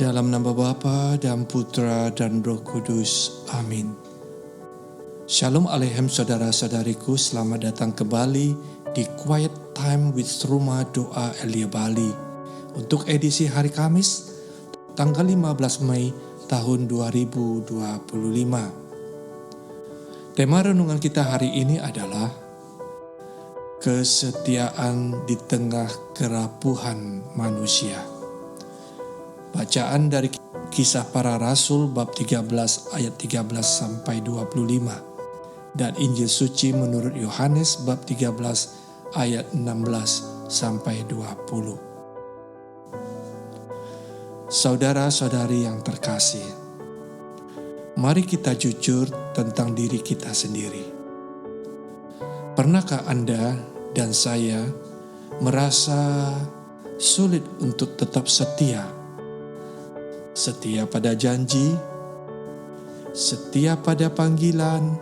Dalam nama Bapa dan Putra dan Roh Kudus. Amin. Shalom Aleichem saudara-saudariku, selamat datang kembali di Quiet Time with Rumah Doa Elia Bali untuk edisi hari Kamis tanggal 15 Mei tahun 2025. Tema renungan kita hari ini adalah kesetiaan di tengah kerapuhan manusia. Bacaan dari Kisah Para Rasul bab 13 ayat 13 sampai 25 dan Injil Suci menurut Yohanes bab 13 ayat 16 sampai 20. Saudara-saudari yang terkasih, mari kita jujur tentang diri kita sendiri. Pernahkah Anda dan saya merasa sulit untuk tetap setia? Setia pada janji, setia pada panggilan,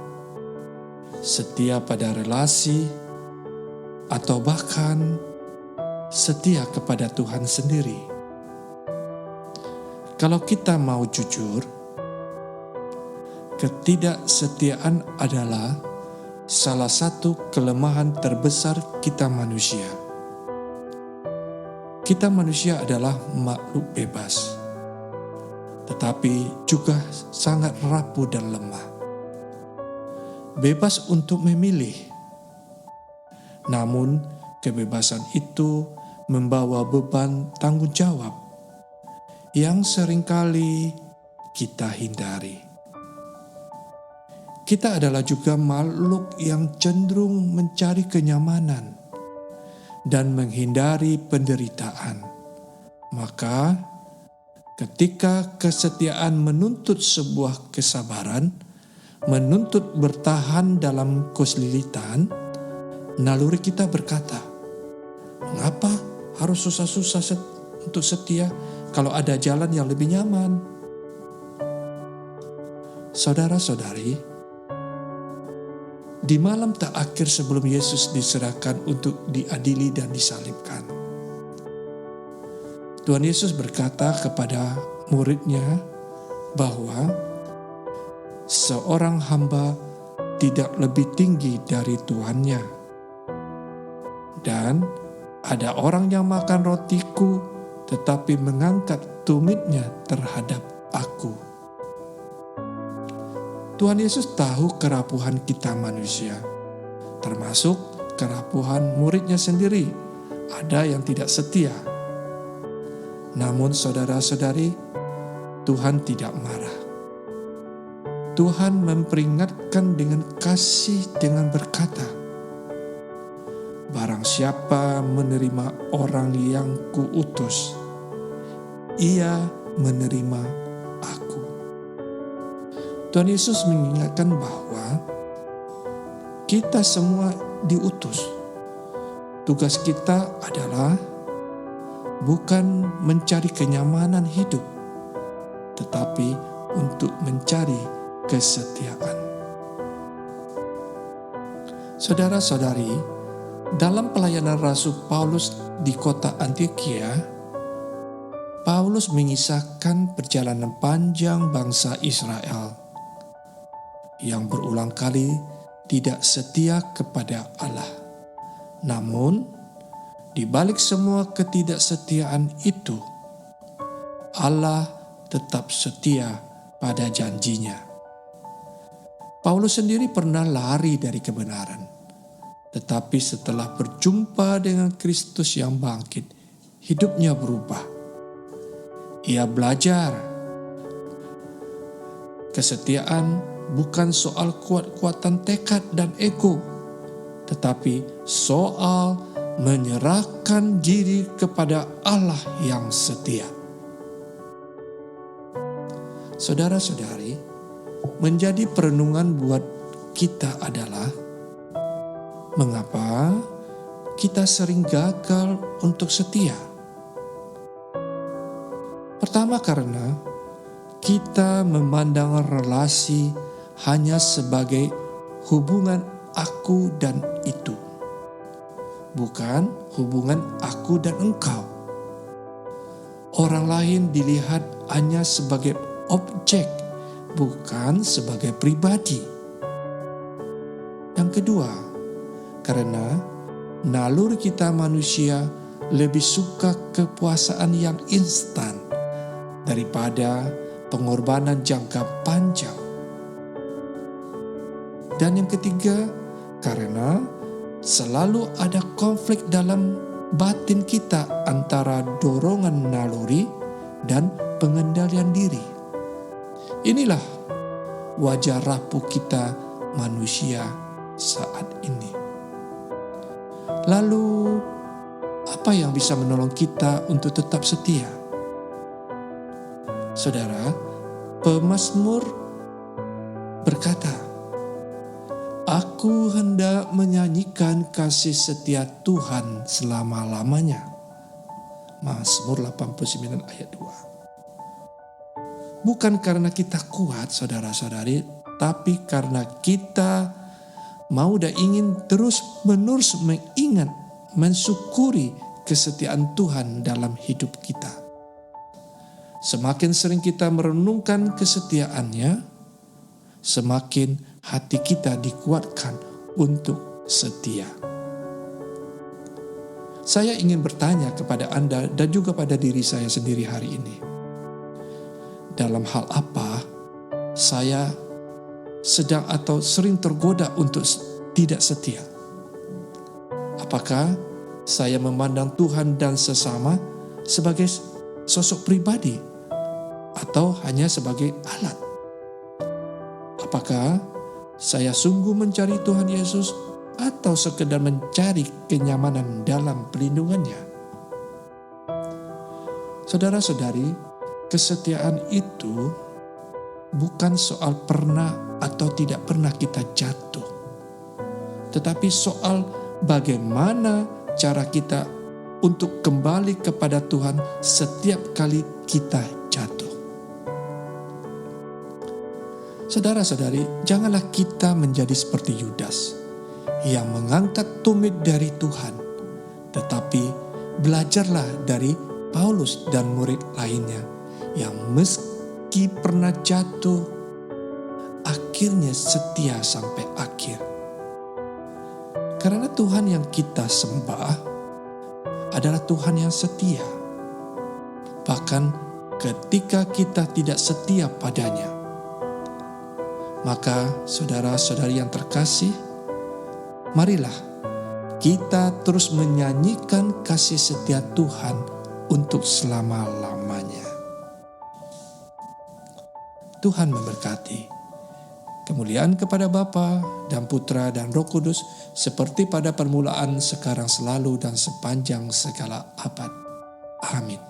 setia pada relasi, atau bahkan setia kepada Tuhan sendiri. Kalau kita mau jujur, ketidaksetiaan adalah salah satu kelemahan terbesar kita manusia. Kita manusia adalah makhluk bebas, tetapi juga sangat rapuh dan lemah. Bebas untuk memilih, namun kebebasan itu membawa beban tanggung jawab yang seringkali kita hindari. Kita adalah juga makhluk yang cenderung mencari kenyamanan dan menghindari penderitaan. Maka ketika kesetiaan menuntut sebuah kesabaran, menuntut bertahan dalam kesulitan, naluri kita berkata, mengapa harus susah-susah untuk setia kalau ada jalan yang lebih nyaman? Saudara-saudari, di malam terakhir sebelum Yesus diserahkan untuk diadili dan disalibkan, Tuhan Yesus berkata kepada muridnya bahwa seorang hamba tidak lebih tinggi dari tuannya. Dan ada orang yang makan rotiku tetapi mengangkat tumitnya terhadap aku. Tuhan Yesus tahu kerapuhan kita manusia, termasuk kerapuhan muridnya sendiri. Ada yang tidak setia. Namun saudara-saudari, Tuhan tidak marah. Tuhan memperingatkan dengan kasih dengan berkata, barang siapa menerima orang yang kuutus, ia menerima aku. Tuhan Yesus mengingatkan bahwa kita semua diutus. Tugas kita adalah bukan mencari kenyamanan hidup, tetapi untuk mencari kesetiaan. Saudara-saudari, dalam pelayanan Rasul Paulus di kota Antiokhia, Paulus mengisahkan perjalanan panjang bangsa Israel yang berulang kali tidak setia kepada Allah. Namun, di balik semua ketidaksetiaan itu, Allah tetap setia pada janjinya. Paulus sendiri pernah lari dari kebenaran, tetapi setelah berjumpa dengan Kristus yang bangkit, hidupnya berubah. Ia belajar kesetiaan bukan soal kuat-kuatan tekad dan ego, tetapi soal menyerahkan diri kepada Allah yang setia. Saudara-saudari, menjadi perenungan buat kita adalah mengapa kita sering gagal untuk setia. Pertama, karena kita memandang relasi hanya sebagai hubungan aku dan itu, bukan hubungan aku dan engkau. Orang lain dilihat hanya sebagai objek, bukan sebagai pribadi. Yang kedua, karena naluri kita manusia lebih suka kepuasan yang instan daripada pengorbanan jangka panjang. Dan yang ketiga, karena selalu ada konflik dalam batin kita antara dorongan naluri dan pengendalian diri. Inilah wajah rapuh kita manusia saat ini. Lalu, apa yang bisa menolong kita untuk tetap setia? Saudara, pemazmur berkata, "Aku hendak menyanyikan kasih setia Tuhan selama-lamanya." Mazmur 89 ayat 2. Bukan karena kita kuat, saudara-saudari, tapi karena kita mau dan ingin terus-menerus mengingat, mensyukuri kesetiaan Tuhan dalam hidup kita. Semakin sering kita merenungkan kesetiaannya, semakin hati kita dikuatkan untuk setia. Saya ingin bertanya kepada Anda dan juga pada diri saya sendiri hari ini. Dalam hal apa saya sedang atau sering tergoda untuk tidak setia? Apakah saya memandang Tuhan dan sesama sebagai sosok pribadi atau hanya sebagai alat? Apakah saya sungguh mencari Tuhan Yesus atau sekedar mencari kenyamanan dalam pelindungannya? Saudara-saudari, kesetiaan itu bukan soal pernah atau tidak pernah kita jatuh, tetapi soal bagaimana cara kita untuk kembali kepada Tuhan setiap kali kita jatuh. Saudara-saudari, janganlah kita menjadi seperti Yudas yang mengangkat tumit dari Tuhan, tetapi belajarlah dari Paulus dan murid lainnya yang meski pernah jatuh, akhirnya setia sampai akhir. Karena Tuhan yang kita sembah adalah Tuhan yang setia. Bahkan ketika kita tidak setia padanya. Maka saudara-saudari yang terkasih, marilah kita terus menyanyikan kasih setia Tuhan untuk selama-lamanya. Tuhan memberkati. Kemuliaan kepada Bapa dan Putra dan Roh Kudus, seperti pada permulaan, sekarang, selalu, dan sepanjang segala abad. Amin.